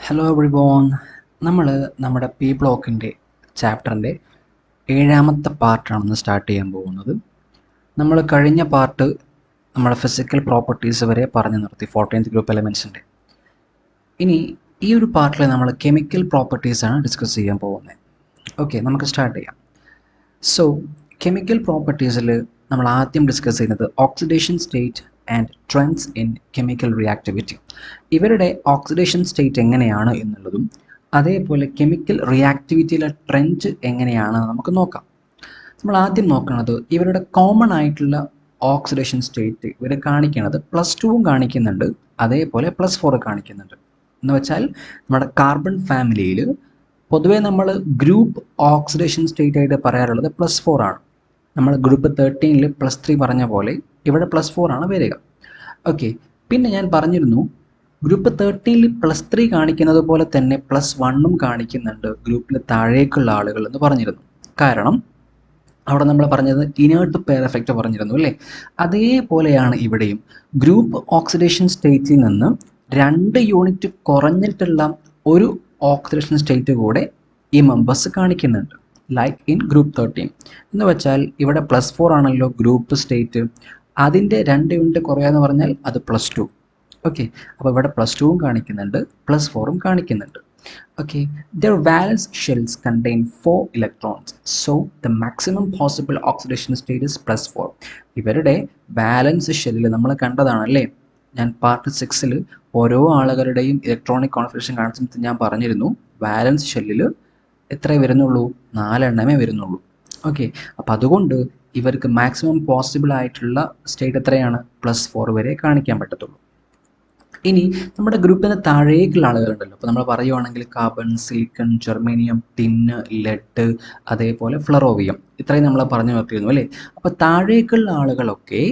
Hello everyone. നമ്മൾ നമ്മുടെ P ബ്ലോക്കിൻ്റെ ചാപ്റ്ററിൻ്റെ 7ാമത്തെ പാർട്ടാണ് സ്റ്റാർട്ട് ചെയ്യാൻ പോകുന്നത്. നമ്മൾ കഴിഞ്ഞ പാർട്ട് നമ്മുടെ ഫിസിക്കൽ പ്രോപ്പർട്ടീസ് വരെ പറഞ്ഞു നിർത്തി 14th ഗ്രൂപ്പ് എലമെൻസിൻ്റെ. ഇനി ഈ ഒരു പാർട്ടിൽ നമ്മൾ കെമിക്കൽ പ്രോപ്പർട്ടീസാണ് ഡിസ്കസ് ചെയ്യാൻ പോകുന്നത്. ഓക്കെ, നമുക്ക് സ്റ്റാർട്ട് ചെയ്യാം. സോ കെമിക്കൽ പ്രോപ്പർട്ടീസിൽ നമ്മൾ ആദ്യം ഡിസ്കസ് ചെയ്യുന്നത് oxidation state and trends in chemical reactivity. ഇവരുടെ ഓക്സിഡേഷൻ സ്റ്റേറ്റ് എങ്ങനെയാണ് എന്നുള്ളതും അതേപോലെ കെമിക്കൽ റിയാക്ടിവിറ്റിയിലെ ട്രെൻഡ് എങ്ങനെയാണ് നമുക്ക് നോക്കാം. നമ്മൾ ആദ്യം നോക്കുന്നത് ഇവരുടെ കോമൺ ആയിട്ടുള്ള ഓക്സിഡേഷൻ സ്റ്റേറ്റ് ഇവർ കാണിക്കുന്നത് +2 കാണിക്കുന്നുണ്ട്, അതേപോലെ +4 കാണിക്കുന്നുണ്ട്. എന്ന് വെച്ചാൽ നമ്മുടെ കാർബൺ ഫാമിലിയിൽ പൊതുവേ നമ്മൾ ഗ്രൂപ്പ് ഓക്സിഡേഷൻ സ്റ്റേറ്റ് ആയിട്ട് പറയാറുള്ളത് +4 ആണ്. നമ്മൾ ഗ്രൂപ്പ് 13ൽ +3 പറഞ്ഞ പോലെ ഇവിടെ +4 ആണ് വരിക. ഓക്കെ, പിന്നെ ഞാൻ പറഞ്ഞിരുന്നു ഗ്രൂപ്പ് 13ൽ +3 കാണിക്കുന്നത് പോലെ തന്നെ +1ഉം കാണിക്കുന്നുണ്ട് ഗ്രൂപ്പിൽ താഴേക്കുള്ള ആളുകൾ എന്ന് പറഞ്ഞിരുന്നു. കാരണം അവിടെ നമ്മൾ പറഞ്ഞത് ഇനേർട്ട് പെയർ എഫക്റ്റ് പറഞ്ഞിരുന്നു അല്ലേ? അതേപോലെയാണ് ഇവിടെയും ഗ്രൂപ്പ് ഓക്സിഡേഷൻ സ്റ്റേറ്റിൽ നിന്ന് 2 യൂണിറ്റ് കുറഞ്ഞിട്ടുള്ള ഒരു ഓക്സിഡേഷൻ സ്റ്റേറ്റ് കൂടെ ഈ മെമ്പേഴ്സ് കാണിക്കുന്നുണ്ട്, ലൈക്ക് ഇൻ ഗ്രൂപ്പ് 13. എന്ന് വെച്ചാൽ ഇവിടെ +4 ആണല്ലോ ഗ്രൂപ്പ് സ്റ്റേറ്റ്, അതിൻ്റെ 2 യൂണിറ്റ് കുറയാന്ന് പറഞ്ഞാൽ അത് +2. ഓക്കെ, അപ്പോൾ ഇവിടെ +2ഉം കാണിക്കുന്നുണ്ട്, +4ഉം കാണിക്കുന്നുണ്ട്. Okay, their valence shells contain 4 electrons, so the maximum possible oxidation state is +4. ഇവരുടെ വാലൻസ് ഷെല്ലിൽ നമ്മൾ കണ്ടതാണല്ലേ, ഞാൻ പാർട്ട് 6ൽ ഓരോ ആളുകളുടെയും ഇലക്ട്രോണിക് കോൺഫിഗറേഷൻ കാണിച്ചിട്ട് ഞാൻ പറഞ്ഞിരുന്നു വാലൻസ് ഷെല്ലിൽ എത്രയേ വരുന്നുള്ളൂ, 4 എണ്ണമേ വരുന്നുള്ളൂ. ഓക്കെ, അപ്പോൾ അതുകൊണ്ട് ഇവർക്ക് മാക്സിമം പോസിബിൾ ആയിട്ടുള്ള സ്റ്റേറ്റ് എത്രയാണ്, +4 വരെ കാണിക്കാൻ പറ്റത്തുള്ളൂ. ഇനി നമ്മുടെ ഗ്രൂപ്പിന് താഴേക്കുള്ള ആളുകളുണ്ടല്ലോ, അപ്പോൾ നമ്മൾ പറയുവാണെങ്കിൽ carbon, silicon, germanium, tin, lead, അതേപോലെ ഫ്ലറോവിയം, ഇത്രയും നമ്മൾ പറഞ്ഞു നിർത്തിയിരുന്നു അല്ലേ? അപ്പോൾ താഴേക്കുള്ള ആളുകളൊക്കെ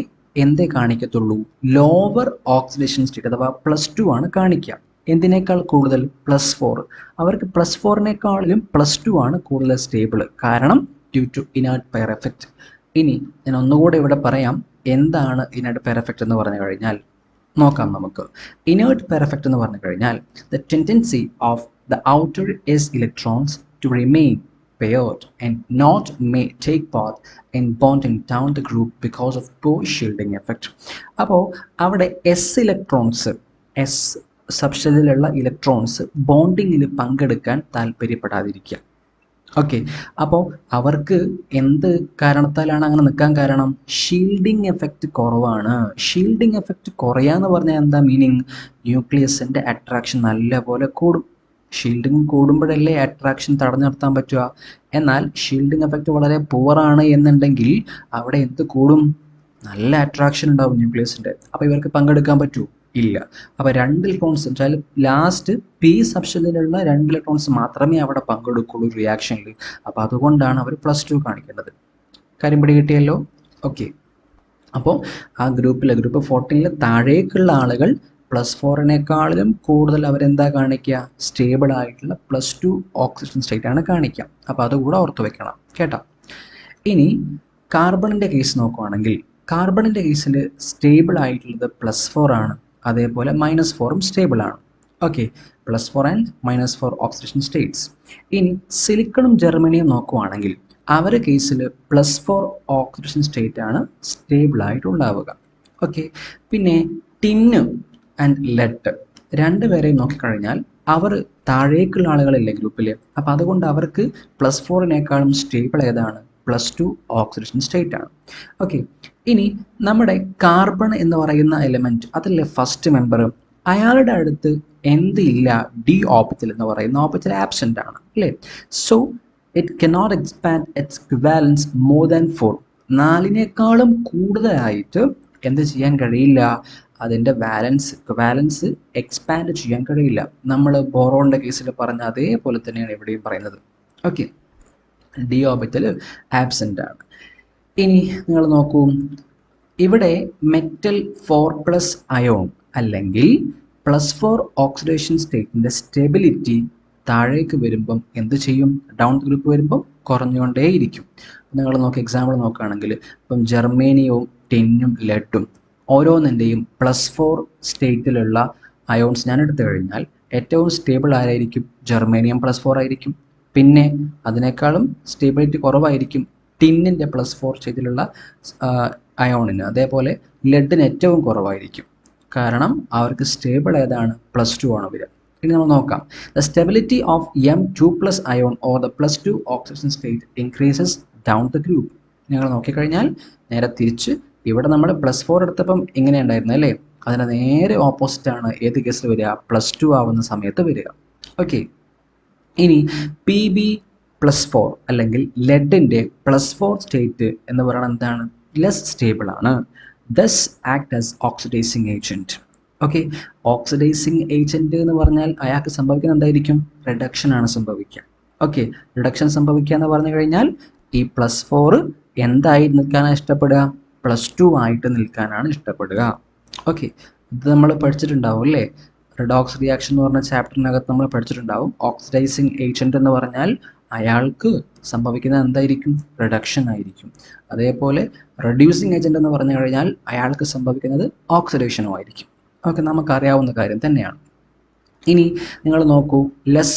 എന്തേ കാണിക്കത്തുള്ളൂ, ലോവർ ഓക്സിഡേഷൻ സ്റ്റേറ്റ് അഥവാ +2 ആണ് കാണിക്കുക. എന്തിനേക്കാൾ കൂടുതൽ, +4. അവർക്ക് +4നേക്കാളിലും +2 ആണ് കൂടുതൽ സ്റ്റേബിൾ, കാരണം due to inert pair effect. ഇനി ഞാൻ ഒന്നുകൂടെ ഇവിടെ പറയാം എന്താണ് ഇനേർട്ട് പെയർ എഫക്റ്റ് എന്ന് പറഞ്ഞു കഴിഞ്ഞാൽ നോക്കാം നമുക്ക്. ഇനേർട്ട് പെയർ എഫക്റ്റ് എന്ന് പറഞ്ഞു കഴിഞ്ഞാൽ the tendency of the outer s electrons to remain paired and not may take part in bonding down the group because of poor shielding effect. അപ്പോൾ അവിടെ S സബ്ഷെല്ലിലുള്ള ഇലക്ട്രോൺസ് ബോണ്ടിങ്ങിൽ പങ്കെടുക്കാൻ താല്പര്യപ്പെടാതിരിക്കുക. ഓക്കെ, അപ്പോൾ അവർക്ക് എന്ത് കാരണത്താലാണ് അങ്ങനെ നിൽക്കാൻ കാരണം, ഷീൽഡിങ് എഫക്റ്റ് കുറവാണ്. ഷീൽഡിങ് എഫക്റ്റ് കുറയാന്ന് പറഞ്ഞാൽ എന്താ മീനിങ്, ന്യൂക്ലിയസിൻ്റെ അട്രാക്ഷൻ നല്ലപോലെ കൂടും. ഷീൽഡിങ് കൂടുമ്പോഴല്ലേ അട്രാക്ഷൻ തടഞ്ഞു നിർത്താൻ പറ്റുക. എന്നാൽ ഷീൽഡിങ് എഫക്റ്റ് വളരെ പുവറാണ് എന്നുണ്ടെങ്കിൽ അവിടെ എന്ത് കൂടും, നല്ല അട്രാക്ഷൻ ഉണ്ടാവും ന്യൂക്ലിയസിൻ്റെ. അപ്പോൾ ഇവർക്ക് പങ്കെടുക്കാൻ പറ്റൂ, ഇല്ല. അപ്പോൾ 2 ഇലക്ട്രോൺസ് വെച്ചാൽ ലാസ്റ്റ് P സബ്ഷെല്ലിലുള്ള 2 ഇലക്ട്രോൺസ് മാത്രമേ അവിടെ പങ്കെടുക്കുള്ളൂ റിയാക്ഷനിൽ. അപ്പോൾ അതുകൊണ്ടാണ് അവർ +2 കാണിക്കേണ്ടത്. കാര്യം പിടി കിട്ടിയല്ലോ? ഓക്കെ, അപ്പോൾ ആ ഗ്രൂപ്പ് 14ൽ താഴേക്കുള്ള ആളുകൾ +4നേക്കാളിലും കൂടുതൽ അവരെന്താ കാണിക്കുക, സ്റ്റേബിൾ ആയിട്ടുള്ള +2 ഓക്സിഡേഷൻ സ്റ്റേറ്റ് ആണ് കാണിക്കുക. അപ്പോൾ അതുകൂടെ ഓർത്ത് വെക്കണം കേട്ടോ. ഇനി കാർബണിൻ്റെ കേസ് നോക്കുവാണെങ്കിൽ കാർബണിൻ്റെ കേസിൽ സ്റ്റേബിൾ ആയിട്ടുള്ളത് +4 ആണ്, അതേപോലെ -4ഉം സ്റ്റേബിൾ ആണ്. Okay, +4 and -4 oxidation States. ഇനി സിലിക്കണും ജെർമനിയും നോക്കുവാണെങ്കിൽ അവരുടെ കേസിൽ +4 ഓക്സിഡേഷൻ സ്റ്റേറ്റ് ആണ് സ്റ്റേബിൾ ആയിട്ടുണ്ടാവുക. ഓക്കെ, പിന്നെ ടിന്ന് ആൻഡ് ലെഡ് രണ്ടുപേരെയും നോക്കിക്കഴിഞ്ഞാൽ അവർ താഴേക്കുള്ള ആളുകളില്ലേ ഗ്രൂപ്പിൽ, അപ്പോൾ അതുകൊണ്ട് അവർക്ക് +4നേക്കാളും സ്റ്റേബിൾ ഏതാണ്, +2 ഓക്സിഡേഷൻ സ്റ്റേറ്റ് ആണ്. ഓക്കെ, ഇനി നമ്മുടെ കാർബൺ എന്ന് പറയുന്ന എലിമെൻറ്റ് അതിലെ ഫസ്റ്റ് മെമ്പർ, അയാളുടെ അടുത്ത് എന്തില്ല, ഡി ഓർബിറ്റൽ എന്ന് പറയുന്ന ഓർബിറ്റൽ ആബ്സെൻ്റ് ആണ് അല്ലേ? So it cannot expand it's equivalence more than 4. 4നേക്കാളും കൂടുതലായിട്ട് എന്ത് ചെയ്യാൻ കഴിയില്ല, അതിൻ്റെ വാലൻസ് എക്സ്പാൻഡ് ചെയ്യാൻ കഴിയില്ല. നമ്മൾ ബോറോണിൻ്റെ കേസിൽ പറഞ്ഞ അതേപോലെ തന്നെയാണ് ഇവിടെയും പറയുന്നത്. ഓക്കെ, ഡി ഓർബിറ്റൽ ആബ്സെൻ്റ് ആണ്. ഇനി നിങ്ങൾ നോക്കൂ, ഇവിടെ മെറ്റൽ 4+ അയോൺ അല്ലെങ്കിൽ +4 ഓക്സിഡേഷൻ സ്റ്റേറ്റിൻ്റെ സ്റ്റെബിലിറ്റി താഴേക്ക് വരുമ്പം എന്ത് ചെയ്യും, ഡൗൺ ഗ്രൂപ്പ് വരുമ്പം കുറഞ്ഞുകൊണ്ടേയിരിക്കും. നിങ്ങൾ നോക്കി എക്സാമ്പിൾ നോക്കുകയാണെങ്കിൽ ഇപ്പം ജെർമേനിയവും ടിന്നും ലെഡും ഓരോന്നിൻ്റെയും +4 സ്റ്റേറ്റിലുള്ള അയോൺസ് ഞാൻ എടുത്തു കഴിഞ്ഞാൽ ഏറ്റവും സ്റ്റേബിൾ ആരായിരിക്കും? ജെർമേനിയം +4 ആയിരിക്കും. പിന്നെ അതിനേക്കാളും സ്റ്റേബിലിറ്റി കുറവായിരിക്കും ടിന്നിൻ്റെ +4 സ്റ്റേജിലുള്ള അയോണിന്. അതേപോലെ ലെഡിന് ഏറ്റവും കുറവായിരിക്കും. കാരണം അവർക്ക് സ്റ്റേബിൾ ഏതാണ്? +2 ആണ് വരിക. ഇനി നമ്മൾ നോക്കാം. The stability of M2+ ion or the +2 oxygen state increases down the group. നിങ്ങൾ നോക്കിക്കഴിഞ്ഞാൽ നേരെ തിരിച്ച് ഇവിടെ നമ്മൾ +4 എടുത്തപ്പം ഇങ്ങനെ ഉണ്ടായിരുന്നു അല്ലേ? അതിന് നേരെ ഓപ്പോസിറ്റ് ആണ് ഏത് കേസിൽ വരിക? +2 ആവുന്ന സമയത്ത് വരിക. ഓക്കെ, ഇനി Pb+4 അല്ലെങ്കിൽ ലെഡിൻ്റെ +4 സ്റ്റേറ്റ് എന്ന് പറയുന്നത് എന്താണ്? ലെസ് സ്റ്റേബിൾ ആണ്. Thus act as oxidising agent. Okay, oxidising agent എന്ന് പറഞ്ഞാൽ അയാൾക്ക് സംഭവിക്കുന്ന എന്തായിരിക്കും? റിഡക്ഷൻ ആണ് സംഭവിക്കുക. ഓക്കെ, റിഡക്ഷൻ സംഭവിക്കുക എന്ന് പറഞ്ഞു കഴിഞ്ഞാൽ ഈ +4 എന്തായി നിൽക്കാനാണ് ഇഷ്ടപ്പെടുക? +2 ആയിട്ട് നിൽക്കാനാണ് ഇഷ്ടപ്പെടുക. ഓക്കെ, ഇത് നമ്മൾ പഠിച്ചിട്ടുണ്ടാവും അല്ലേ? റിഡോക്സ് റിയാക്ഷൻ എന്ന് പറഞ്ഞ ചാപ്റ്ററിനകത്ത് നമ്മൾ പഠിച്ചിട്ടുണ്ടാവും. ഓക്സിഡൈസിങ് ഏജൻറ്റ് എന്ന് പറഞ്ഞാൽ അയാൾക്ക് സംഭവിക്കുന്നത് എന്തായിരിക്കും? റിഡക്ഷൻ ആയിരിക്കും. അതേപോലെ റെഡ്യൂസിങ് ഏജൻറ്റ് എന്ന് പറഞ്ഞു കഴിഞ്ഞാൽ അയാൾക്ക് സംഭവിക്കുന്നത് ഓക്സിഡേഷനും ആയിരിക്കും. ഓക്കെ, നമുക്കറിയാവുന്ന കാര്യം തന്നെയാണ്. ഇനി നിങ്ങൾ നോക്കൂ, ലെസ്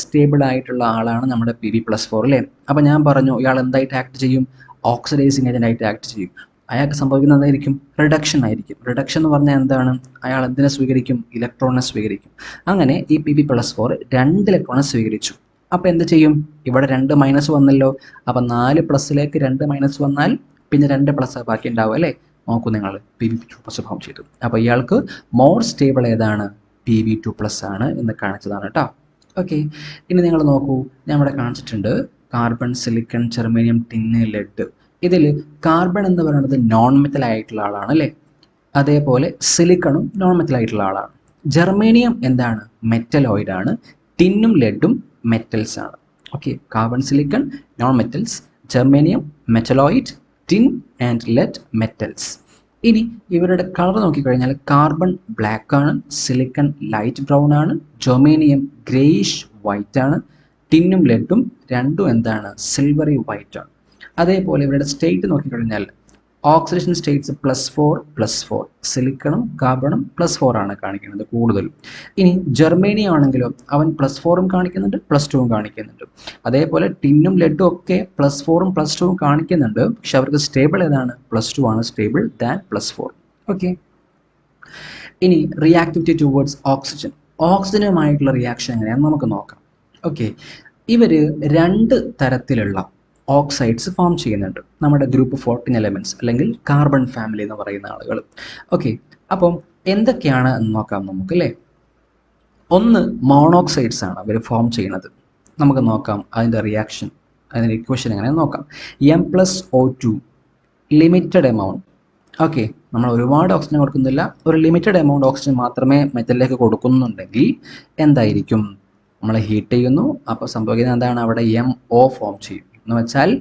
സ്റ്റേബിൾ ആയിട്ടുള്ള ആളാണ് നമ്മുടെ Pb+4 അല്ലേ? അപ്പോൾ ഞാൻ പറഞ്ഞു ഇയാൾ എന്തായിട്ട് ആക്ട് ചെയ്യും? ഓക്സിഡൈസിങ് ഏജൻ്റ് ആയിട്ട് ആക്ട് ചെയ്യും. അയാൾക്ക് സംഭവിക്കുന്നത് എന്തായിരിക്കും? റിഡക്ഷൻ ആയിരിക്കും. റിഡക്ഷൻ എന്ന് പറഞ്ഞാൽ എന്താണ്? അയാൾ എന്തിനെ സ്വീകരിക്കും? ഇലക്ട്രോണിനെ സ്വീകരിക്കും. അങ്ങനെ ഈ Pb+4 2 ഇലക്ട്രോണിനെ സ്വീകരിച്ചു. അപ്പോൾ എന്ത് ചെയ്യും? ഇവിടെ 2 മൈനസ് വന്നല്ലോ. അപ്പോൾ 4 പ്ലസിലേക്ക് 2 മൈനസ് വന്നാൽ പിന്നെ 2 പ്ലസ് ബാക്കി ഉണ്ടാവും അല്ലേ? നോക്കൂ നിങ്ങൾ, Pb2+ ഫോം ചെയ്തു. അപ്പോൾ ഇയാൾക്ക് മോർ സ്റ്റേബിൾ ഏതാണ്? Pb2+ ആണ് എന്ന് കാണിച്ചതാണ് കേട്ടോ. ഓക്കെ, ഇനി നിങ്ങൾ നോക്കൂ, ഞാൻ ഇവിടെ കാണിച്ചിട്ടുണ്ട് carbon, silicon, germanium, tin, lead. ഇതിൽ കാർബൺ എന്ന് പറയുന്നത് നോൺ മെറ്റൽ ആയിട്ടുള്ള ആളാണ് അല്ലേ? അതേപോലെ സിലിക്കണും നോൺ മെറ്റൽ ആയിട്ടുള്ള ആളാണ്. ജെർമേനിയം എന്താണ്? മെറ്റലോയിഡ് ആണ്. ടിന്നും ലെഡും മെറ്റൽസ് ആണ്. Okay, carbon, silicon non metals, germanium metalloid, tin and lead metals. ഇനി ഇവരുടെ കളർ നോക്കിക്കഴിഞ്ഞാൽ കാർബൺ ബ്ലാക്ക് ആണ്, സിലിക്കൺ ലൈറ്റ് ബ്രൗൺ ആണ്, ജെർമേനിയം ഗ്രേയിഷ് വൈറ്റ് ആണ്, ടിന്നും ലെഡും രണ്ടും എന്താണ്? സിൽവറി വൈറ്റ് ആണ്. അതേപോലെ ഇവരുടെ സ്റ്റേറ്റ് നോക്കിക്കഴിഞ്ഞാൽ ഓക്സിഡേഷൻ സ്റ്റേറ്റ്സ് +4+4, സിലിക്കണും കാർബണും +4 ആണ് കാണിക്കുന്നത് കൂടുതലും. ഇനി ജെർമേനിയം ആണെങ്കിലോ അവൻ +4ഉം കാണിക്കുന്നുണ്ട്, +2ഉം കാണിക്കുന്നുണ്ട്. അതേപോലെ ടിന്നും ലെഡും ഒക്കെ +4ഉം +2ഉം കാണിക്കുന്നുണ്ട്. പക്ഷെ അവർക്ക് സ്റ്റേബിൾ ഏതാണ്? +2 ആണ് സ്റ്റേബിൾ ദാൻ +4. ഓക്കെ, ഇനി റിയാക്ടിവിറ്റി ടുവേർഡ്സ് ഓക്സിജൻ. ഓക്സിജനുമായിട്ടുള്ള റിയാക്ഷൻ എങ്ങനെയാണെന്ന് നമുക്ക് നോക്കാം. ഓക്കെ, ഇവർ 2 തരത്തിലുള്ള ഓക്സൈഡ്സ് ഫോം ചെയ്യുന്നുണ്ട് നമ്മുടെ ഗ്രൂപ്പ് 14 എലമെൻറ്റ്സ് അല്ലെങ്കിൽ കാർബൺ ഫാമിലി എന്ന് പറയുന്ന ആളുകൾ. ഓക്കെ, അപ്പം എന്തൊക്കെയാണ് എന്ന് നോക്കാം നമുക്ക് അല്ലേ? ഒന്ന് മോണോക്സൈഡ്സ് ആണ് അവർ ഫോം ചെയ്യുന്നത്. നമുക്ക് നോക്കാം അതിൻ്റെ റിയാക്ഷൻ, അതിൻ്റെ ഇക്വേഷൻ എങ്ങനെ നോക്കാം. M+O2 limited amount. ഓക്കെ, നമ്മൾ ഒരുപാട് ഓക്സിജൻ കൊടുക്കുന്നില്ല, ഒരു ലിമിറ്റഡ് എമൗണ്ട് ഓക്സിജൻ മാത്രമേ മെറ്റലിലേക്ക് കൊടുക്കുന്നുണ്ടെങ്കിൽ എന്തായിരിക്കും? നമ്മൾ ഹീറ്റ് ചെയ്യുന്നു, അപ്പോൾ സംഭവിക്കുന്നത് എന്താണ്? അവിടെ MO ഫോം ചെയ്യും. എന്ന് വെച്ചാൽ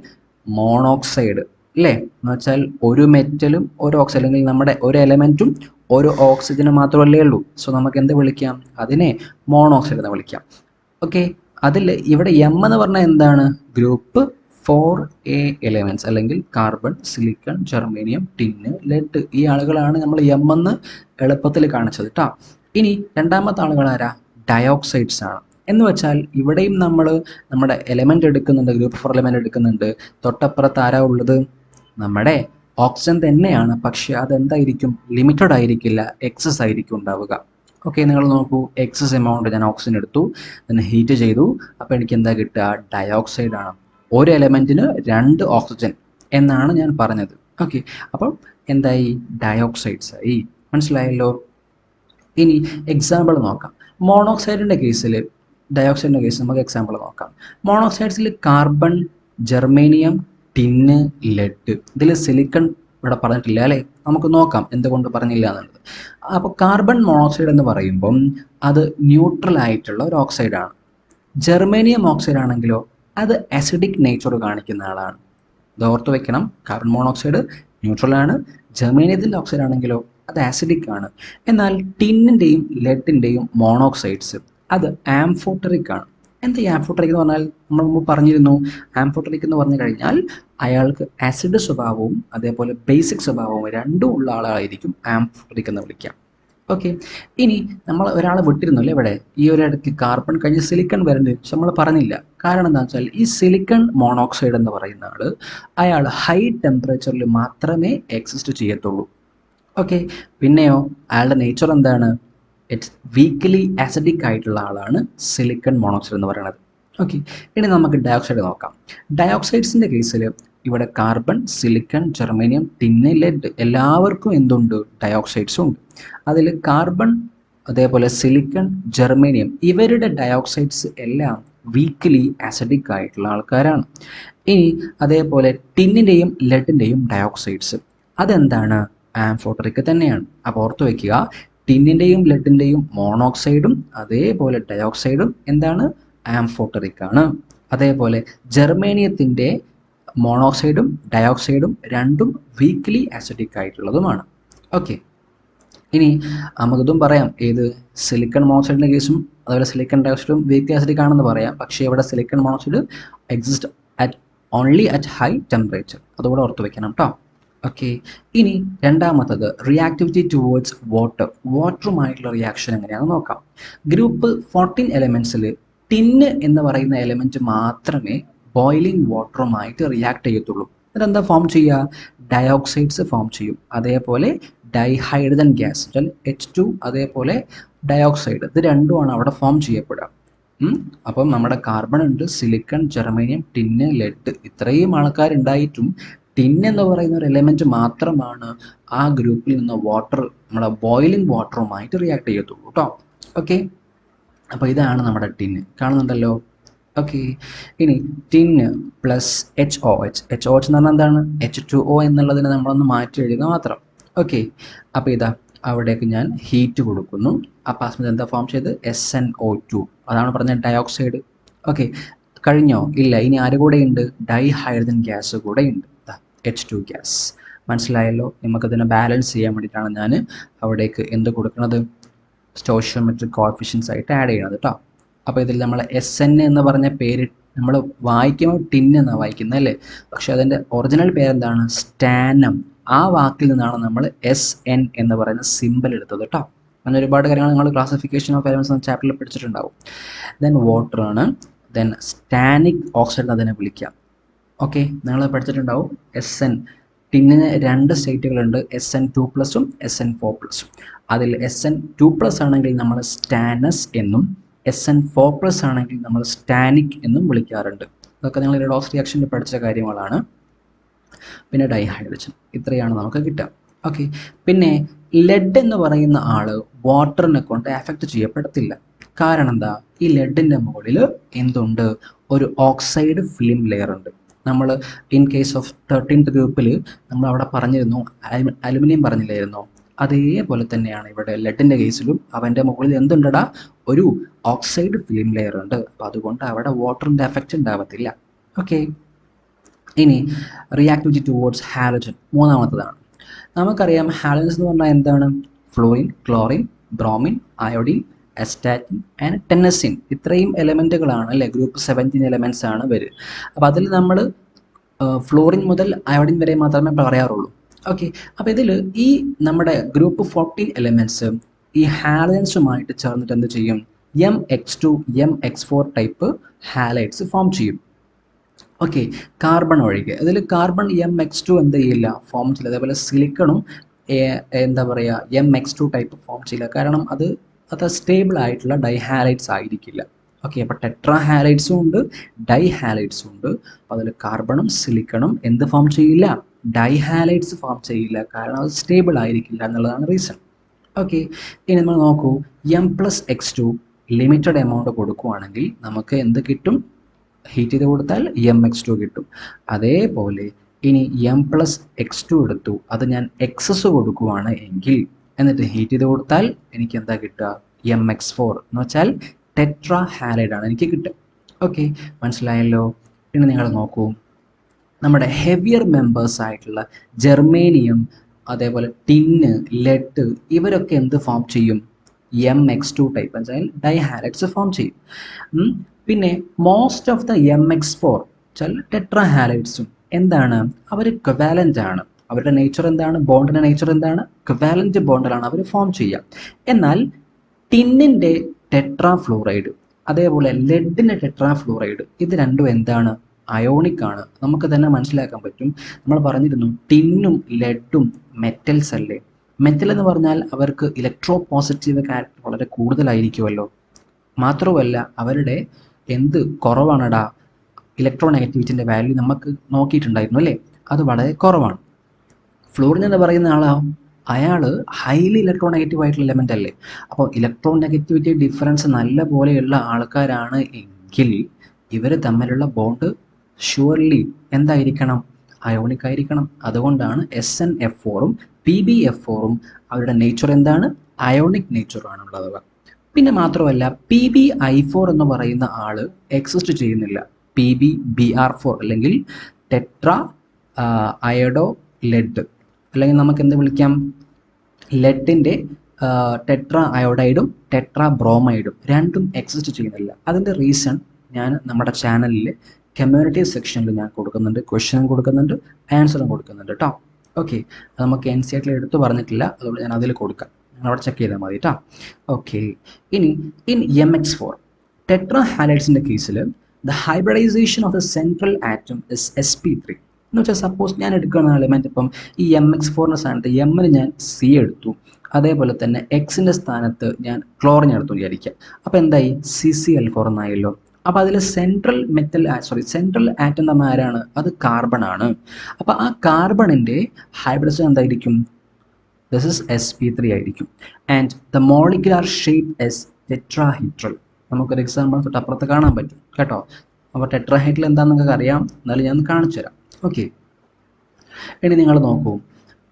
മോണോക്സൈഡ് അല്ലേ? എന്ന് വെച്ചാൽ ഒരു മെറ്റലും ഒരു ഓക്സൈഡ് അല്ലെങ്കിൽ നമ്മുടെ ഒരു എലമെൻറ്റും ഒരു ഓക്സിജനും മാത്രമല്ലേ ഉള്ളൂ. സോ നമുക്ക് എന്ത് വിളിക്കാം? അതിനെ മോണോക്സൈഡ് എന്ന് വിളിക്കാം. ഓക്കെ, അതിൽ ഇവിടെ M എന്ന് പറഞ്ഞാൽ എന്താണ്? ഗ്രൂപ്പ് 4A എലമെൻറ്റ്സ് അല്ലെങ്കിൽ carbon, silicon, germanium, tin, lead. ഈ ആളുകളാണ് നമ്മൾ M എന്ന് എളുപ്പത്തിൽ കാണിച്ചത് കേട്ടോ. ഇനി രണ്ടാമത്തെ ആളുകൾ ആരാ? ഡയോക്സൈഡ്സ് ആണ്. എന്ന് വെച്ചാൽ ഇവിടെയും നമ്മൾ നമ്മുടെ എലമെൻ്റ് എടുക്കുന്നുണ്ട്, ഗ്രൂപ്പ് 4 എലമെൻ്റ് എടുക്കുന്നുണ്ട്. തൊട്ടപ്പുറത്ത് ആരാ ഉള്ളത്? നമ്മുടെ ഓക്സിജൻ തന്നെയാണ്. പക്ഷേ അതെന്തായിരിക്കും? ലിമിറ്റഡ് ആയിരിക്കില്ല, എക്സസ് ആയിരിക്കും ഉണ്ടാവുക. ഓക്കെ, നിങ്ങൾ നോക്കൂ, എക്സസ് എമൗണ്ട് ഞാൻ ഓക്സിജൻ എടുത്തു, then ഹീറ്റ് ചെയ്തു, അപ്പോൾ എനിക്ക് എന്താ കിട്ടുക? ഡയോക്സൈഡ് ആണ്. ഒരു എലമെൻറ്റിന് 2 ഓക്സിജൻ എന്നാണ് ഞാൻ പറഞ്ഞത്. ഓക്കെ, അപ്പം എന്തായി? ഡയോക്സൈഡ്സ് ആയി. മനസ്സിലായല്ലോ? ഇനി എക്സാമ്പിൾ നോക്കാം. മോണോക്സൈഡിൻ്റെ കേസിൽ, ഡയോക്സൈഡിൻ്റെ കേസിൽ നമുക്ക് എക്സാമ്പിൾ നോക്കാം. മോണോക്സൈഡ്സിൽ കാർബൺ, ജെർമേനിയം, ടിന്ന്, ലെഡ്. ഇതിൽ സിലിക്കൺ ഇവിടെ പറഞ്ഞിട്ടില്ല അല്ലേ? നമുക്ക് നോക്കാം എന്തുകൊണ്ട് പറഞ്ഞില്ല എന്നുള്ളത്. അപ്പോൾ കാർബൺ മോണോക്സൈഡ് എന്ന് പറയുമ്പം അത് ന്യൂട്രൽ ആയിട്ടുള്ള ഒരു ഓക്സൈഡാണ്. ജെർമേനിയം ഓക്സൈഡ് ആണെങ്കിലോ അത് അസിഡിക് നേച്ചർ കാണിക്കുന്ന ആളാണ്. ഇത് ഓർത്ത് വെക്കണം. കാർബൺ മോണോക്സൈഡ് ന്യൂട്രലാണ്, ജെർമേനിയത്തിൻ്റെ ഓക്സൈഡ് ആണെങ്കിലോ അത് ആസിഡിക് ആണ്. എന്നാൽ ടിന്നിൻ്റെയും ലെഡിൻ്റെയും മോണോക്സൈഡ്സ് അത് ആംഫോട്ടറിക് ആണ്. എന്താ ഈ ആംഫോട്ടറിക് എന്ന് പറഞ്ഞാൽ? നമ്മൾ മുമ്പ് പറഞ്ഞിരുന്നു, ആംഫോട്ടറിക് എന്ന് പറഞ്ഞു കഴിഞ്ഞാൽ അയാൾക്ക് ആസിഡ് സ്വഭാവവും അതേപോലെ ബേസിക് സ്വഭാവവും രണ്ടും ഉള്ള ആളായിരിക്കും ആംഫോട്ടറിക് എന്ന് വിളിക്കാം. ഓക്കെ, ഇനി നമ്മൾ ഒരാളെ വിട്ടിരുന്നു അല്ലേ ഇവിടെ, ഈ ഒരു ഇടയ്ക്ക് കാർബൺ കഴിഞ്ഞ് സിലിക്കൺ വരേണ്ടി പക്ഷെ നമ്മൾ പറഞ്ഞില്ല. കാരണം എന്താണെന്ന് വെച്ചാൽ ഈ സിലിക്കൺ മോണോക്സൈഡ് എന്ന് പറയുന്ന അയാൾ ഹൈ ടെമ്പറേച്ചറിൽ മാത്രമേ എക്സിസ്റ്റ് ചെയ്യത്തുള്ളൂ. ഓക്കെ, പിന്നെയോ അയാളുടെ നേച്ചർ എന്താണ്? ഇറ്റ്സ് വീക്ക്ലി ആസിഡിക് ആയിട്ടുള്ള ആളാണ് സിലിക്കൺ മോണോക്സൈഡ് എന്ന് പറയുന്നത്. ഓക്കെ, ഇനി നമുക്ക് ഡയോക്സൈഡ് നോക്കാം. ഡയോക്സൈഡ്സിൻ്റെ കേസിൽ ഇവിടെ carbon, silicon, germanium, tin, lead എല്ലാവർക്കും എന്തുണ്ട്? ഡയോക്സൈഡ്സും ഉണ്ട്. അതിൽ കാർബൺ, അതേപോലെ സിലിക്കൺ, ജെർമേനിയം ഇവരുടെ ഡയോക്സൈഡ്സ് എല്ലാം വീക്ക്ലി ആസിഡിക് ആയിട്ടുള്ള ആൾക്കാരാണ്. ഇനി അതേപോലെ ടിന്നിൻ്റെയും ലെഡിൻ്റെയും ഡയോക്സൈഡ്സ് അതെന്താണ്? ആംഫോട്ടറിക് തന്നെയാണ്. അപ്പോൾ ഓർത്ത് വയ്ക്കുക, ടിന്നിൻ്റെയും ലെഡിൻ്റെയും മോണോക്സൈഡും അതേപോലെ ഡയോക്സൈഡും എന്താണ്? ആംഫോട്ടറിക് ആണ്. അതേപോലെ ജെർമേനിയത്തിൻ്റെ മോണോക്സൈഡും ഡയോക്സൈഡും രണ്ടും വീക്ക്ലി ആസിഡിക് ആയിട്ടുള്ളതുമാണ്. ഓക്കെ, ഇനി നമുക്കിതും പറയാം, ഏത് സിലിക്കൺ മോണോക്സൈഡിൻ്റെ കേസും അതുപോലെ സിലിക്കൺ ഡയോക്സൈഡും വീക്ക്ലി ആസിഡിക് ആണെന്ന് പറയാം. പക്ഷേ ഇവിടെ silicon monoxide exist only at high temperature, അതുകൂടെ ഓർത്ത് വെക്കണം കേട്ടോ. ഓക്കെ, ഇനി രണ്ടാമത്തത് റിയാക്ടിവിറ്റി ടുവേർഡ്സ് വാട്ടർ. വാട്ടറുമായിട്ടുള്ള റിയാക്ഷൻ എങ്ങനെയാണെന്ന് നോക്കാം. ഗ്രൂപ്പ് 14 എലമെൻറ്റ്സിൽ ടിന്ന് എന്ന് പറയുന്ന എലമെൻറ്റ് മാത്രമേ ബോയിലിംഗ് വാട്ടറുമായിട്ട് റിയാക്ട് ചെയ്യത്തുള്ളൂ. അതെന്താ ഫോം ചെയ്യുക? ഡയോക്സൈഡ്സ് ഫോം ചെയ്യും. അതേപോലെ ഡൈഹൈഡ്രജൻ ഗ്യാസ് H2 അതേപോലെ ഡയോക്സൈഡ്, ഇത് രണ്ടുമാണ് അവിടെ ഫോം ചെയ്യപ്പെടുക. അപ്പം നമ്മുടെ കാർബൺ ഉണ്ട്, സിലിക്കൺ, ജെർമേനിയം, ടിന്ന്, ലെഡ് ഇത്രയും ആൾക്കാരുണ്ടായിട്ടും ടിൻ എന്ന് പറയുന്ന ഒരു എലമെൻറ്റ് മാത്രമാണ് ആ ഗ്രൂപ്പിൽ നിന്ന് വാട്ടർ, നമ്മുടെ ബോയിലിംഗ് വാട്ടറുമായിട്ട് റിയാക്ട് ചെയ്യത്തുള്ളൂ കേട്ടോ. ഓക്കെ, അപ്പോൾ ഇതാണ് നമ്മുടെ ടിന്ന്, കാണുന്നുണ്ടല്ലോ. ഓക്കെ, ഇനി ടിന്ന് പ്ലസ് HOH. HOH എന്ന് പറഞ്ഞാൽ എന്താണ്? H2O എന്നുള്ളതിനെ നമ്മളൊന്ന് മാറ്റി എഴുതുക മാത്രം. ഓക്കെ, അപ്പോൾ ഇതാ അവിടേക്ക് ഞാൻ ഹീറ്റ് കൊടുക്കുന്നു. അപ്പോൾ ആ സമയത്ത് എന്താ ഫോം ചെയ്ത്? SnO2, അതാണ് പറഞ്ഞ ഡയോക്സൈഡ്. ഓക്കെ, കഴിഞ്ഞോ? ഇല്ല, ഇനി ആര് കൂടെ ഉണ്ട്? ഡൈഹൈഡ്രജൻ ഗ്യാസ് കൂടെ ഉണ്ട്, H2 ഗ്യാസ്. മനസ്സിലായല്ലോ? നമുക്കതിനെ ബാലൻസ് ചെയ്യാൻ വേണ്ടിയിട്ടാണ് ഞാൻ അവിടേക്ക് എന്ത് കൊടുക്കുന്നത്? സ്റ്റോഷിയോമെട്രിക് കോഎഫിഷ്യൻസ് ആയിട്ട് ആഡ് ചെയ്യണത് കേട്ടോ. അപ്പോൾ ഇതിൽ നമ്മൾ SN എന്ന് പറഞ്ഞ പേര് നമ്മൾ വായിക്കുമ്പോൾ ടിൻ എന്നാണ് വായിക്കുന്നത് അല്ലേ, പക്ഷെ അതിൻ്റെ ഒറിജിനൽ പേരെന്താണ്? സ്റ്റാനം. ആ വാക്കിൽ നിന്നാണ് നമ്മൾ SN എന്ന് പറയുന്ന സിമ്പിൾ എടുത്തത് കേട്ടോ. അങ്ങനെ ഒരുപാട് കാര്യങ്ങൾ നിങ്ങൾ ക്ലാസിഫിക്കേഷൻ ഓഫ് എലമെന്റ്സ് എന്ന ചാപ്റ്ററിൽ പഠിച്ചിട്ടുണ്ടാവും. ദെൻ വാട്ടർ ആണ്, ദെൻ സ്റ്റാനിക് ഓക്സൈഡ് അതിനെ വിളിക്കാം. ഓക്കെ, നിങ്ങൾ പഠിച്ചിട്ടുണ്ടാവും. SN ടിന്നിന് 2 സ്റ്റേറ്റുകളുണ്ട്, SN2+ഉം SN4+ഉം. അതിൽ SN2+ ആണെങ്കിൽ നമ്മൾ സ്റ്റാനസ് എന്നും SN4+ ആണെങ്കിൽ നമ്മൾ സ്റ്റാനിക് എന്നും വിളിക്കാറുണ്ട്. ഇതൊക്കെ നിങ്ങൾ റിഡോക്സ് റിയാക്ഷനിൽ പഠിച്ച കാര്യങ്ങളാണ്. പിന്നെ ഡൈഹൈഡ്രജൻ, ഇത്രയാണ് നമുക്ക് കിട്ടുക. ഓക്കെ, പിന്നെ ലെഡ് എന്ന് പറയുന്ന ആള് വാട്ടറിനെ കൊണ്ട് അഫക്റ്റ് ചെയ്യപ്പെടത്തില്ല. കാരണം എന്താ? ഈ ലെഡിൻ്റെ മുകളിൽ എന്തുണ്ട്? ഒരു ഓക്സൈഡ് ഫിലിം ലെയർ ഉണ്ട്. നമ്മൾ ഇൻ കേസ് ഓഫ് 13th ഗ്രൂപ്പിൽ നമ്മൾ അവിടെ പറഞ്ഞിരുന്നു, അലുമിനിയം പറഞ്ഞില്ലായിരുന്നോ? അതേപോലെ തന്നെയാണ് ഇവിടെ ലെഡിൻ്റെ കേസിലും അവൻ്റെ മുകളിൽ എന്തുണ്ടടാ? ഒരു ഓക്സൈഡ് ഫിലിം ലെയർ ഉണ്ട്. അപ്പോൾ അതുകൊണ്ട് അവിടെ വാട്ടറിൻ്റെ എഫക്റ്റ് ഉണ്ടാവത്തില്ല. ഓക്കെ, ഇനി റിയാക്ടിവിറ്റി ടുവേർഡ്സ് ഹാലജൻ, മൂന്നാമത്തതാണ്. നമുക്കറിയാം ഹാലജൻസ് എന്ന് പറഞ്ഞാൽ എന്താണ്? Fluorine, chlorine, bromine, iodine, astatine and tennessine, ഇത്രയും എലമെൻറ്റുകളാണ് അല്ലേ, ഗ്രൂപ്പ് 17 എലമെൻറ്റ്സ് ആണ് വരിക. അപ്പോൾ അതിൽ നമ്മൾ ഫ്ലോറിൻ മുതൽ അയോഡിൻ വരെ മാത്രമേ പറയാറുള്ളൂ. ഓക്കെ, അപ്പോൾ ഇതിൽ ഈ നമ്മുടെ ഗ്രൂപ്പ് 14 എലമെൻറ്റ്സ് ഈ ഹാലജൻസുമായിട്ട് ചേർന്നിട്ട് എന്ത് ചെയ്യും? MX2, MX4 type halides form ചെയ്യും. ഓക്കെ, കാർബൺ ഒഴികെ. അതിൽ കാർബൺ MX2 എന്ത് ചെയ്യില്ല? ഫോം ചെയ്യില്ല. അതേപോലെ സിലിക്കണും എന്താ പറയുക, MX2 ടൈപ്പ് ഫോം ചെയ്യില്ല. കാരണം അത് സ്റ്റേബിൾ ആയിട്ടുള്ള ഡൈഹാലൈഡ്സ് ആയിരിക്കില്ല. ഓക്കെ, അപ്പോൾ ടെട്രാ ഹാലൈഡ്സും ഉണ്ട്, ഡൈഹാലൈഡ്സും ഉണ്ട്. അപ്പോൾ അതിൽ കാർബണും സിലിക്കണും എന്ത് ഫോം ചെയ്യില്ല? ഡൈഹാലൈഡ്സ് ഫോം ചെയ്യില്ല. കാരണം അത് സ്റ്റേബിൾ ആയിരിക്കില്ല എന്നുള്ളതാണ് റീസൺ. ഓക്കെ, ഇനി നമ്മൾ നോക്കൂ, M+X2 ലിമിറ്റഡ് എമൗണ്ട് കൊടുക്കുകയാണെങ്കിൽ നമുക്ക് എന്ത് കിട്ടും? ഹീറ്റ് ചെയ്ത് കൊടുത്താൽ MX2 കിട്ടും. അതേപോലെ ഇനി M+X2 എടുത്തു, അത് ഞാൻ എക്സസ് കൊടുക്കുവാണ് എങ്കിൽ, എന്നിട്ട് ഹീറ്റ് ചെയ്ത് കൊടുത്താൽ എനിക്ക് എന്താ കിട്ടുക? MX4 എന്ന് വെച്ചാൽ ടെട്രാ ഹാലൈഡ് ആണ് എനിക്ക് കിട്ടുക. ഓക്കെ, മനസ്സിലായല്ലോ? ഇനി നിങ്ങൾ നോക്കൂ, നമ്മുടെ ഹെവിയർ മെമ്പേഴ്സ് ആയിട്ടുള്ള ജെർമേനിയം, അതേപോലെ ടിന്ന്, ലെഡ് ഇവരൊക്കെ എന്ത് ഫോം ചെയ്യും? MX2 ടൈപ്പ് വെച്ചാൽ ഡൈഹാലൈഡ്സ് ഫോം ചെയ്യും. പിന്നെ മോസ്റ്റ് ഓഫ് ദ MX4 വെച്ചാൽ ടെട്രാ ഹാലൈഡ്സും എന്താണ്? അവർ കൊവാലൻ്റ് ആണ്. അവരുടെ നേച്ചർ എന്താണ്? ബോണ്ടിൻ്റെ നേച്ചർ എന്താണ്? ക്വാലന്റ് ബോണ്ടിലാണ് അവർ ഫോം ചെയ്യുക. എന്നാൽ ടിന്നിൻ്റെ ടെട്രാ ഫ്ലൂറൈഡ് അതേപോലെ ലെഡിൻ്റെ ടെട്രാ ഫ്ലൂറൈഡ് ഇത് രണ്ടും എന്താണ്? അയോണിക് ആണ്. നമുക്ക് തന്നെ മനസ്സിലാക്കാൻ പറ്റും. നമ്മൾ പറഞ്ഞിരുന്നു ടിന്നും ലെഡും മെറ്റൽസ് അല്ലേ. മെറ്റൽ എന്ന് പറഞ്ഞാൽ അവർക്ക് ഇലക്ട്രോ പോസിറ്റീവ് ക്യാരക്ടർ വളരെ കൂടുതലായിരിക്കുമല്ലോ. മാത്രമല്ല അവരുടെ എന്ത് കുറവാണടാ, ഇലക്ട്രോ നെഗറ്റിവിറ്റിൻ്റെ വാല്യൂ നമുക്ക് നോക്കിയിട്ടുണ്ടായിരുന്നു അല്ലേ, അത് വളരെ കുറവാണ്. ഫ്ലൂറിൻ എന്ന് പറയുന്ന ആളോ, അയാൾ ഹൈലി ഇലക്ട്രോ നെഗറ്റീവ് ആയിട്ടുള്ള എലമെൻ്റ് അല്ലേ. അപ്പോൾ ഇലക്ട്രോ നെഗറ്റിവിറ്റി ഡിഫറൻസ് നല്ല പോലെയുള്ള ആൾക്കാരാണ് എങ്കിൽ ഇവർ തമ്മിലുള്ള ബോണ്ട് ഷുവർലി എന്തായിരിക്കണം? അയോണിക് ആയിരിക്കണം. അതുകൊണ്ടാണ് SnF4ഉം PbF4ഉം അവരുടെ നേച്ചർ എന്താണ്? അയോണിക് നേച്ചറാണുള്ളത്. പിന്നെ മാത്രമല്ല PbI4 എന്ന് പറയുന്ന ആള് എക്സിസ്റ്റ് ചെയ്യുന്നില്ല. PbBr4 അല്ലെങ്കിൽ ടെട്രാ അയഡോ ലെഡ്, അല്ലെങ്കിൽ നമുക്ക് എന്ത് വിളിക്കാം? ലെഡിൻ്റെ ടെട്രാ അയോഡൈഡും ടെട്രാ ബ്രോമൈഡും രണ്ടും എക്സിസ്റ്റ് ചെയ്യുന്നില്ല. അതിൻ്റെ റീസൺ ഞാൻ നമ്മുടെ ചാനലിൽ കമ്മ്യൂണിറ്റി സെക്ഷനിൽ ഞാൻ കൊടുക്കുന്നുണ്ട്. ക്വസ്റ്റ്യനും കൊടുക്കുന്നുണ്ട്, ആൻസറും കൊടുക്കുന്നുണ്ട് കേട്ടോ. ഓക്കെ, അത് നമുക്ക് NCERT എടുത്തു പറഞ്ഞിട്ടില്ല, അതുകൊണ്ട് ഞാൻ അതിൽ കൊടുക്കാം. നിങ്ങൾ അവിടെ ചെക്ക് ചെയ്താൽ മതി കേട്ടോ. ഓക്കെ, ഇനി ഇൻ MX4 ടെട്രാ ഹാലൈഡ്സിൻ്റെ കേസിൽ the hybridisation of the central atom is sp3. എന്ന് വെച്ചാൽ സപ്പോസ് ഞാൻ എടുക്കുന്ന എലിമെൻറ്റ് ഇപ്പം ഈ MX4ൻ്റെ സ്ഥാനത്ത് എമ്മിന് ഞാൻ C എടുത്തു, അതേപോലെ തന്നെ എക്സിൻ്റെ സ്ഥാനത്ത് ഞാൻ ക്ലോറിൻ എടുത്തു വിചാരിക്കുക. അപ്പോൾ എന്തായി? CCl4 എന്നായല്ലോ. അപ്പോൾ അതിൽ സെൻട്രൽ ആറ്റം തന്ന ആരാണ്? അത് കാർബൺ ആണ്. അപ്പോൾ ആ കാർബണിൻ്റെ ഹൈബ്രിഡൈസേഷൻ എന്തായിരിക്കും? ദിസ് ഇസ് sp3 ആയിരിക്കും. And the molecular shape is tetrahedral. നമുക്കൊരു എക്സാമ്പിൾ തൊട്ടപ്പുറത്ത് കാണാൻ പറ്റും കേട്ടോ. അപ്പോൾ ടെട്രാഹൈഡ്രൽ എന്താണെന്ന് നിങ്ങൾക്ക് അറിയാം, എന്നാലും ഞാൻ കാണിച്ചു തരാം. ഓക്കെ, ഇനി നിങ്ങൾ നോക്കൂ.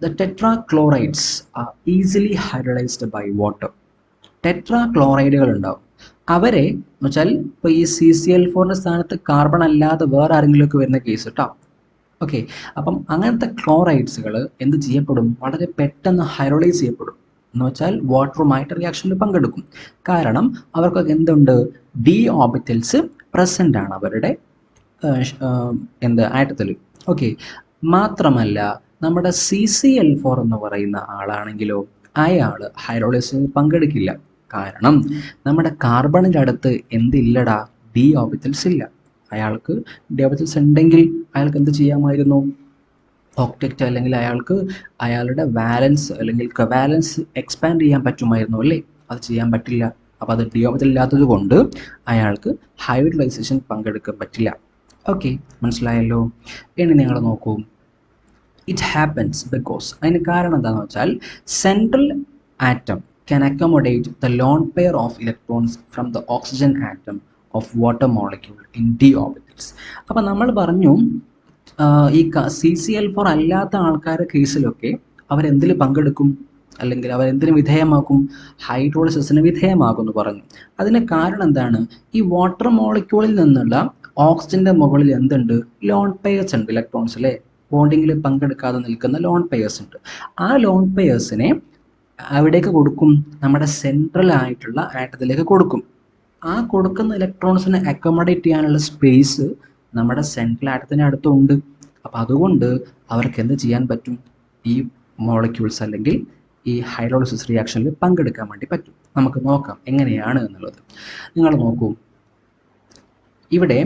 The tetrachlorides are easily hybridised by water. ടെട്രാ ക്ലോറൈഡുകൾ ഉണ്ടാവും. അവരെ എന്ന് വെച്ചാൽ ഇപ്പോൾ ഈ CCl4ൻ്റെ സ്ഥാനത്ത് കാർബൺ അല്ലാതെ വേറെ ആരെങ്കിലുമൊക്കെ വരുന്ന കേസ് കേട്ടോ. ഓക്കെ, അപ്പം അങ്ങനത്തെ ക്ലോറൈഡ്സുകൾ എന്ത് ചെയ്യപ്പെടും? വളരെ പെട്ടെന്ന് ഹൈബ്രിഡൈസ് ചെയ്യപ്പെടും. എന്ന് വെച്ചാൽ വാട്ടറുമായിട്ട് റിയാക്ഷനിൽ പങ്കെടുക്കും. കാരണം അവർക്കൊക്കെ എന്തുണ്ട്? d ഓർബിറ്റൽസ് പ്രസൻ്റ് ആണ് അവരുടെ ആറ്റത്തിൽ. ഓക്കെ, മാത്രമല്ല നമ്മുടെ CCl4 എന്ന് പറയുന്ന ആളാണെങ്കിലോ അയാൾ ഹൈബ്രിഡൈസേഷനിൽ പങ്കെടുക്കില്ല. കാരണം നമ്മുടെ കാർബണിൻ്റെ അടുത്ത് എന്തില്ലടാ? d ഓർബിറ്റൽസ് ഇല്ല. അയാൾക്ക് d ഓർബിറ്റൽസ് ഉണ്ടെങ്കിൽ അയാൾക്ക് എന്ത് ചെയ്യാമായിരുന്നു? ഒക്ടറ്റ് അല്ലെങ്കിൽ അയാൾക്ക് അയാളുടെ വാലൻസ് അല്ലെങ്കിൽ കവാലൻസ് എക്സ്പാൻഡ് ചെയ്യാൻ പറ്റുമായിരുന്നു അല്ലേ? അത് ചെയ്യാൻ പറ്റില്ല. അപ്പോൾ അത് d ഓർബിറ്റൽ ഇല്ലാത്തത് കൊണ്ട് അയാൾക്ക് ഹൈബ്രിഡൈസേഷൻ പങ്കെടുക്കാൻ പറ്റില്ല. ഓക്കെ, മനസ്സിലായല്ലോ. ഇനി നിങ്ങൾ നോക്കൂ. ഇറ്റ് ഹാപ്പൻസ് ബിക്കോസ്, അതിന് കാരണം എന്താണെന്ന് വെച്ചാൽ central atom can accommodate the lone pair of electrons from the oxygen atom of water molecule in d orbitals. അപ്പോൾ നമ്മൾ പറഞ്ഞു ഈ CCl4 അല്ലാത്ത ആൾക്കാരുടെ കേസിലൊക്കെ അവരെന്തിൽ പങ്കെടുക്കും അല്ലെങ്കിൽ അവരെന്തിനു വിധേയമാക്കും? ഹൈഡ്രോളിസിന് വിധേയമാകുമെന്ന് പറഞ്ഞു. അതിന് കാരണം എന്താണ്? ഈ വാട്ടർ മോളിക്യൂളിൽ നിന്നുള്ള ഓക്സിജൻ്റെ മുകളിൽ എന്തുണ്ട്? ലോൺ പെയർസ് ഉണ്ട്, ഇലക്ട്രോൺസ് അല്ലേ. ബോണ്ടിങ്ങിൽ പങ്കെടുക്കാതെ നിൽക്കുന്ന ലോൺ പെയർസ് ഉണ്ട്. ആ ലോൺ പെയർസിനെ അവിടേക്ക് കൊടുക്കും, നമ്മുടെ സെൻട്രൽ ആയിട്ടുള്ള ആറ്റത്തിലേക്ക് കൊടുക്കും. ആ കൊടുക്കുന്ന ഇലക്ട്രോൺസിനെ അക്കോമഡേറ്റ് ചെയ്യാനുള്ള സ്പേസ് നമ്മുടെ സെൻട്രൽ ആറ്റത്തിന് അടുത്തുണ്ട്. അപ്പോൾ അതുകൊണ്ട് അവർക്ക് എന്ത് ചെയ്യാൻ പറ്റും? ഈ മോളിക്യൂൾസ് അല്ലെങ്കിൽ ഈ ഹൈഡ്രോളിസിസ് റിയാക്ഷനിൽ പങ്കെടുക്കാൻ വേണ്ടി പറ്റും. നമുക്ക് നോക്കാം എങ്ങനെയാണ് എന്നുള്ളത്. നിങ്ങൾ നോക്കൂ, ഇവിടെ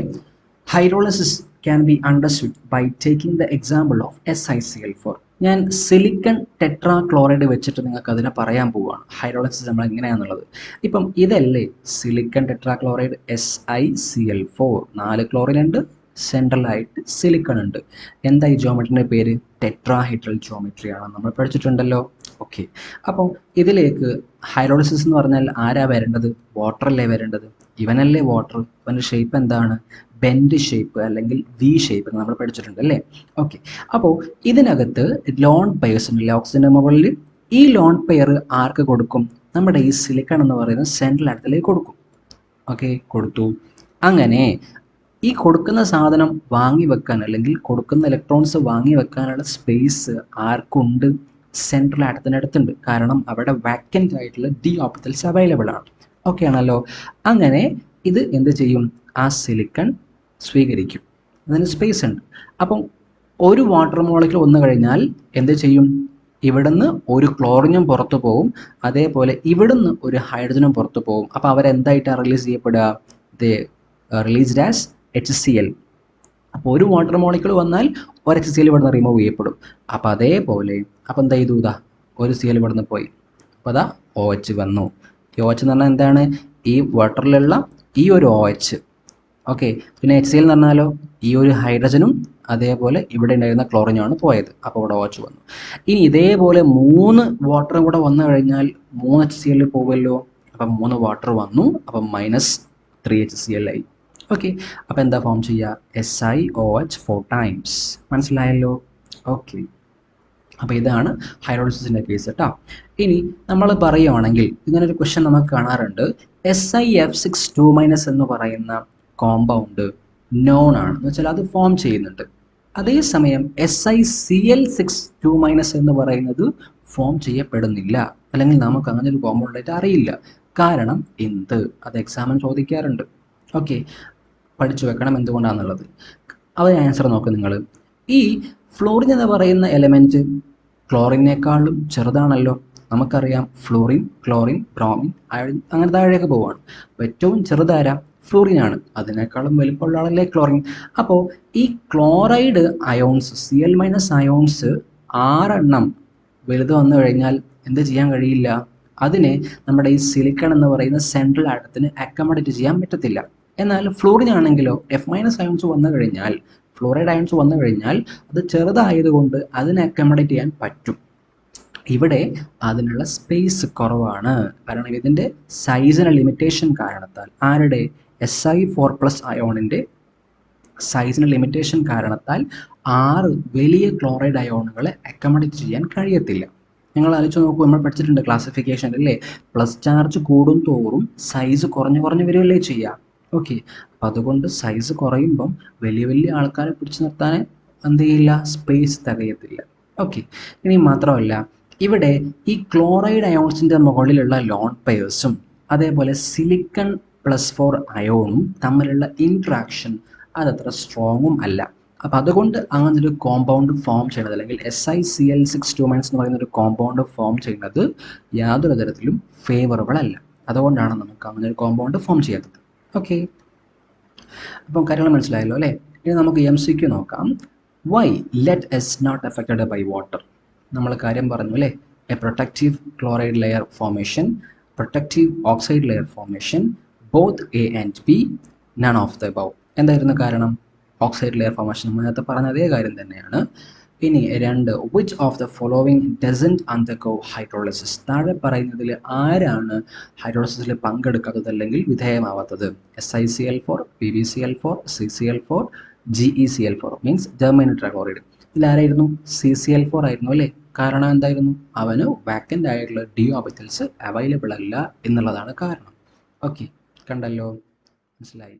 hydrolysis can be understood by taking the example of SiCl4. ഞാൻ സിലിക്കൺ ടെട്രാ ക്ലോറൈഡ് വെച്ചിട്ട് നിങ്ങൾക്ക് അതിനെ പറയാൻ പോവുകയാണ് ഹൈഡ്രോളിസിസ് നമ്മൾ എങ്ങനെയാണെന്നുള്ളത്. ഇപ്പം ഇതല്ലേ silicon tetra chloride SiCl4, 4 chlorine ഉണ്ട്, സെൻട്രലായിട്ട് സിലിക്കൺ ഉണ്ട്. എന്താ ഈ ജോമെട്രിൻ്റെ പേര്? ടെട്രാഹൈഡ്രൽ ജോമെട്രി ആണ്, നമ്മൾ പഠിച്ചിട്ടുണ്ടല്ലോ. ഓക്കെ, അപ്പോൾ ഇതിലേക്ക് ഹൈഡ്രോളിസിസ് എന്ന് പറഞ്ഞാൽ ആരാ വരേണ്ടത്? വാട്ടർ അല്ലേ വരേണ്ടത്. ഇവനല്ലേ വാട്ടർ. ഇവൻ്റെ ഷേപ്പ് എന്താണ്? ബെൻഡ് ഷേപ്പ് അല്ലെങ്കിൽ V ഷേപ്പ് നമ്മൾ പഠിച്ചിട്ടുണ്ട് അല്ലേ. ഓക്കെ, അപ്പോൾ ഇതിനകത്ത് ലോൺ പെയർസ് ഉണ്ടല്ലേ ഓക്സിജൻ്റെ മുകളിൽ. ഈ ലോൺ പെയർ ആർക്ക് കൊടുക്കും? നമ്മുടെ ഈ സിലിക്കൺ എന്ന് പറയുന്ന സെൻട്രൽ ആറ്റത്തിലേക്ക് കൊടുക്കും. ഓക്കെ, കൊടുത്തു. അങ്ങനെ ഈ കൊടുക്കുന്ന സാധനം വാങ്ങി വെക്കാൻ അല്ലെങ്കിൽ കൊടുക്കുന്ന ഇലക്ട്രോൺസ് വാങ്ങി വെക്കാനുള്ള സ്പേസ് ആർക്കുണ്ട്? സെൻട്രൽ ആറ്റത്തിൻ്റെ അടുത്തുണ്ട്. കാരണം അവിടെ വാക്കൻ്റ് ആയിട്ടുള്ള d ഓർബിറ്റൽസ് അവൈലബിൾ ആണ്. ഓക്കെ ആണല്ലോ. അങ്ങനെ ഇത് എന്ത് ചെയ്യും? ആ സിലിക്കൺ സ്വീകരിക്കും, അതിന് സ്പേസ് ഉണ്ട്. അപ്പം ഒരു വാട്ടർ മോളിക്യൂൾ വന്നു കഴിഞ്ഞാൽ എന്ത് ചെയ്യും? ഇവിടുന്ന് ഒരു ക്ലോറിനും പുറത്തു പോകും, അതേപോലെ ഇവിടുന്ന് ഒരു ഹൈഡ്രജനും പുറത്തു പോകും. അപ്പോൾ അവരെന്തായിട്ടാണ് റിലീസ് ചെയ്യപ്പെടുക? ദേ റിലീസ്ഡ് ആസ് HCl. അപ്പോൾ ഒരു വാട്ടർ മോളിക്യൂൾ വന്നാൽ ഒരു HCl ഇവിടുന്ന് റിമൂവ് ചെയ്യപ്പെടും. അപ്പോൾ അതേപോലെ അപ്പോൾ എന്താ ചെയ്തു? ഇതാ ഒരു Cl ഇവിടുന്ന് പോയി, അപ്പോൾ അതാ OH വന്നു. ഈ OH എന്ന് പറഞ്ഞാൽ എന്താണ്? ഈ വാട്ടറിലുള്ള ഈ ഒരു OH. ഓക്കെ, പിന്നെ HCl എന്ന് പറഞ്ഞാലോ ഈ ഒരു ഹൈഡ്രജനും അതേപോലെ ഇവിടെ ഉണ്ടായിരുന്ന ക്ലോറിനുമാണ് പോയത്. അപ്പോൾ ഇവിടെ OH വന്നു. ഇനി ഇതേപോലെ 3 വാട്ടറും കൂടെ വന്നു കഴിഞ്ഞാൽ 3 HCl പോകുമല്ലോ. അപ്പം 3 വാട്ടർ വന്നു, അപ്പം -3 HCl ആയി. ഓക്കെ, അപ്പോൾ എന്താ ഫോം ചെയ്യുക? SiOH 4 times. മനസ്സിലായല്ലോ? ഓക്കെ, അപ്പോൾ ഇതാണ് ഹൈഡ്രോളിസിസിൻ്റെ കേസ് കേട്ടോ. ഇനി നമ്മൾ പറയുകയാണെങ്കിൽ ഇങ്ങനൊരു ക്വസ്റ്റ്യൻ നമുക്ക് കാണാറുണ്ട്. SiF6 2- എന്ന് പറയുന്ന കോമ്പൗണ്ട് നോൺ ആണ് എന്ന് വെച്ചാൽ അത് ഫോം ചെയ്യുന്നുണ്ട്. അതേസമയം SiCl6 2- എന്ന് പറയുന്നത് ഫോം ചെയ്യപ്പെടുന്നില്ല, അല്ലെങ്കിൽ നമുക്ക് അങ്ങനെ ഒരു കോമ്പൗണ്ടായിട്ട് അറിയില്ല. കാരണം എന്ത്? അത് എക്സാമിന് ചോദിക്കാറുണ്ട്. ഓക്കെ, പഠിച്ചു വെക്കണം എന്തുകൊണ്ടാണെന്നുള്ളത്. അതിന് ആൻസർ നോക്ക് നിങ്ങൾ. ഈ ഫ്ലോറിൻ എന്ന് പറയുന്ന എലമെൻറ്റ് ക്ലോറിനേക്കാളും ചെറുതാണല്ലോ. നമുക്കറിയാം ഫ്ലോറിൻ, ക്ലോറിൻ, ബ്രോമിൻ, അയഡിൻ അങ്ങനെ താഴേക്ക് പോവുകയാണ്. അപ്പോൾ ഏറ്റവും ചെറുതാരാ? ഫ്ലോറിനാണ്. അതിനേക്കാളും വലിപ്പമുള്ള ആളല്ലേ ക്ലോറിൻ. അപ്പോൾ ഈ ക്ലോറൈഡ് അയോൺസ് Cl- അയോൺസ് 6 വലുത് വന്നു കഴിഞ്ഞാൽ എന്ത് ചെയ്യാൻ കഴിയില്ല? അതിനെ നമ്മുടെ ഈ സിലിക്കൺ എന്ന് പറയുന്ന സെൻട്രൽ ആറ്റത്തിന് അക്കമഡേറ്റ് ചെയ്യാൻ പറ്റത്തില്ല. എന്നാൽ ഫ്ലോറിൻ ആണെങ്കിലോ F- അയോൺസ് വന്നു കഴിഞ്ഞാൽ, ഫ്ലോറൈഡ് അയോൺസ് വന്നു കഴിഞ്ഞാൽ അത് ചെറുതായതുകൊണ്ട് അതിനെ അക്കമഡേറ്റ് ചെയ്യാൻ പറ്റും. ഇവിടെ അതിനുള്ള സ്പേസ് കുറവാണ്. കാരണം ഇതിൻ്റെ സൈസിന് ലിമിറ്റേഷൻ കാരണത്താൽ, ആരുടെ? Si4+ അയോണിൻ്റെ സൈസിന് ലിമിറ്റേഷൻ കാരണത്താൽ 6 വലിയ ക്ലോറൈഡ് അയോണുകളെ അക്കമഡേറ്റ് ചെയ്യാൻ കഴിയത്തില്ല. നിങ്ങൾ ആലോചിച്ച് നോക്കൂ, നമ്മൾ പഠിച്ചിട്ടുണ്ട് ക്ലാസിഫിക്കേഷൻ അല്ലേ? പ്ലസ് ചാർജ് കൂടും തോറും സൈസ് കുറഞ്ഞു വരികയല്ലേ ചെയ്യുക. ഓക്കെ, അപ്പം അതുകൊണ്ട് സൈസ് കുറയുമ്പം വലിയ വലിയ ആൾക്കാരെ പിടിച്ചു നിർത്താൻ എന്ത് ചെയ്യില്ല? സ്പേസ് തികയത്തില്ല. ഓക്കെ, ഇനി മാത്രമല്ല ഇവിടെ ഈ ക്ലോറൈഡ് അയോൺസിൻ്റെ മുകളിലുള്ള ലോൺ പെയർസും അതേപോലെ സിലിക്കൺ +4 അയോണും തമ്മിലുള്ള ഇൻട്രാക്ഷൻ അതത്ര സ്ട്രോങ്ങും അല്ല. അപ്പം അതുകൊണ്ട് അങ്ങനെ ഒരു കോമ്പൗണ്ട് ഫോം ചെയ്യുന്നത്, അല്ലെങ്കിൽ SiCl6 2- എന്ന് പറയുന്ന ഒരു കോമ്പൗണ്ട് ഫോം ചെയ്യുന്നത് യാതൊരു തരത്തിലും ഫേവറബിൾ അല്ല. അതുകൊണ്ടാണ് നമുക്ക് അങ്ങനെ ഒരു കോമ്പൗണ്ട് ഫോം ചെയ്യാത്തത്. ഓക്കെ, അപ്പം കാര്യങ്ങൾ മനസ്സിലായല്ലോ അല്ലേ? ഇനി നമുക്ക് MCQ നോക്കാം. Why lead is not affected by water? നമ്മൾ കാര്യം പറഞ്ഞു അല്ലേ? A protective chloride layer formation, protective oxide layer formation, both A and B, none of the above. എന്തായിരുന്നു കാരണം? ഓക്സൈഡ് ലെയർ ഫോർമേഷൻ നമ്മൾ നേരത്തെ പറഞ്ഞ അതേ കാര്യം തന്നെയാണ്. ഇനി 2, which of the following doesn't undergo hydrolysis? താഴെ പറയുന്നതിൽ ആരാണ് ഹൈഡ്രോളിസിസിൽ പങ്കെടുക്കാത്തത് അല്ലെങ്കിൽ വിധേയമാവാത്തത്? SiCl4, PbCl4, CCl4, GeCl4 means German tetrachloride. ഇതിലാരായിരുന്നു? CCl4 ആയിരുന്നു അല്ലേ? കാരണം എന്തായിരുന്നു? അവന് വാക്കൻ്റ് ആയിട്ടുള്ള ഡി ഓർബിറ്റൽസ് അവൈലബിൾ അല്ല എന്നുള്ളതാണ് കാരണം. ഓക്കെ, കണ്ടല്ലോ, മനസ്സിലായി.